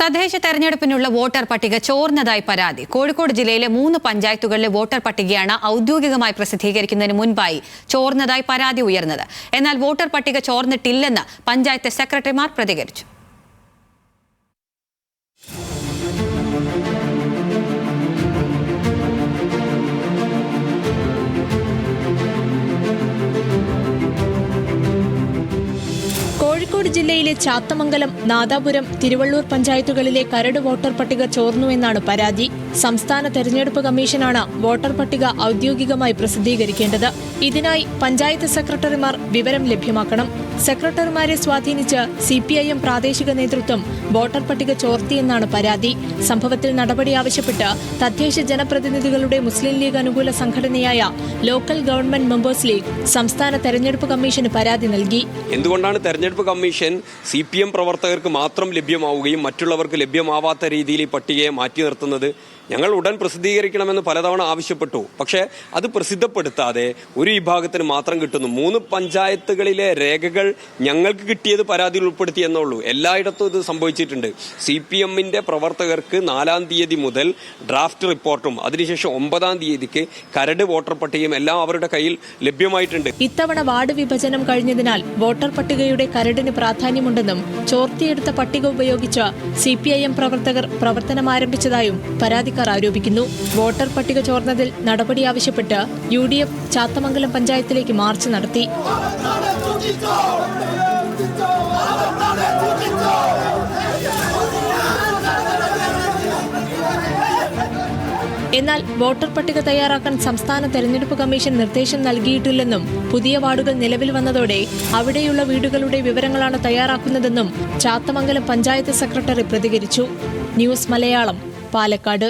തദ്ദേശ തെരഞ്ഞെടുപ്പിനുള്ള വോട്ടർ പട്ടിക ചോർന്നതായി പരാതി. കോഴിക്കോട് ജില്ലയിലെ 3 പഞ്ചായത്തുകളിലെ വോട്ടർ പട്ടികയാണ് ഔദ്യോഗികമായി പ്രസിദ്ധീകരിക്കുന്നതിന് മുൻപായി ചോർന്നതായി പരാതി ഉയർന്നത്. എന്നാൽ വോട്ടർ പട്ടിക ചോർന്നിട്ടില്ലെന്ന് പഞ്ചായത്ത് സെക്രട്ടറിമാർ പ്രതികരിച്ചു. കോഴിക്കോട് ജില്ലയിലെ ചാത്തമംഗലം, നാദാപുരം, തിരുവള്ളൂർ പഞ്ചായത്തുകളിലെ കരട് വോട്ടർ പട്ടിക ചോർന്നുവെന്നാണ് പരാതി. സംസ്ഥാന തെരഞ്ഞെടുപ്പ് കമ്മീഷനാണ് വോട്ടർ പട്ടിക ഔദ്യോഗികമായി പ്രസിദ്ധീകരിക്കേണ്ടത്. ഇതിനായി പഞ്ചായത്ത് സെക്രട്ടറിമാർ വിവരം ലഭ്യമാക്കണം. സെക്രട്ടറിമാരെ സ്വാധീനിച്ച് CPIM പ്രാദേശിക നേതൃത്വം വോട്ടർ പട്ടിക ചോർത്തിയെന്നാണ് പരാതി. സംഭവത്തിൽ നടപടി ആവശ്യപ്പെട്ട് തദ്ദേശ ജനപ്രതിനിധികളുടെ മുസ്ലിം ലീഗ് അനുകൂല സംഘടനയായ ലോക്കൽ ഗവൺമെന്റ് മെമ്പേഴ്സ് ലീഗ് സംസ്ഥാന തെരഞ്ഞെടുപ്പ് കമ്മീഷന് പരാതി നൽകി. എന്തുകൊണ്ടാണ് തെരഞ്ഞെടുപ്പ് കമ്മീഷൻ CPM പ്രവർത്തകർക്ക് മാത്രം ലഭ്യമാവുകയും മറ്റുള്ളവർക്ക് ലഭ്യമാവാത്ത രീതിയിൽ ഈ പട്ടികയെ മാറ്റി നിർത്തുന്നത്? ഞങ്ങൾ ഉടൻ പ്രസിദ്ധീകരിക്കണമെന്ന് പലതവണ ആവശ്യപ്പെട്ടു. പക്ഷേ അത് പ്രസിദ്ധപ്പെടുത്താതെ ഒരു വിഭാഗത്തിന് മാത്രം കിട്ടുന്നു. 3 പഞ്ചായത്തുകളിലെ രേഖകൾ ഞങ്ങൾക്ക് കിട്ടിയത് പരാതിയിൽ ഉൾപ്പെടുത്തി എന്നുള്ളൂ. എല്ലായിടത്തും ഇത് സംഭവിച്ചിട്ടുണ്ട്. CPMന്റെ പ്രവർത്തകർക്ക് 4-ാം തീയതി മുതൽ ഡ്രാഫ്റ്റ് റിപ്പോർട്ടും അതിനുശേഷം 9-ാം തീയതിക്ക് കരട് വോട്ടർ പട്ടികയും എല്ലാം അവരുടെ കയ്യിൽ ലഭ്യമായിട്ടുണ്ട്. ഇത്തവണ വാർഡ് വിഭജനം കഴിഞ്ഞതിനാൽ വോട്ടർ പട്ടികയുടെ കരടിന് പ്രാധാന്യമുണ്ടെന്നും ചോർത്തിയെടുത്ത പട്ടിക ഉപയോഗിച്ച് CPIM പ്രവർത്തകർ പ്രവർത്തനം ആരംഭിച്ചതായും പരാതിക്കാർ ആരോപിക്കുന്നു. വോട്ടർ പട്ടിക ചോർന്നതിൽ നടപടി ആവശ്യപ്പെട്ട് UDF ചാത്തമംഗലം പഞ്ചായത്തിലേക്ക് മാർച്ച് നടത്തി. എന്നാൽ വോട്ടർ പട്ടിക തയ്യാറാക്കാൻ സംസ്ഥാന തെരഞ്ഞെടുപ്പ് കമ്മീഷൻ നിർദ്ദേശം നൽകിയിട്ടില്ലെന്നും പുതിയ വാർഡുകൾ നിലവിൽ വന്നതോടെ അവിടെയുള്ള വീടുകളുടെ വിവരങ്ങളാണ് തയ്യാറാക്കുന്നതെന്നും ചാത്തമംഗലം പഞ്ചായത്ത് സെക്രട്ടറി പ്രതികരിച്ചു. ന്യൂസ് മലയാളം, പാലക്കാട്.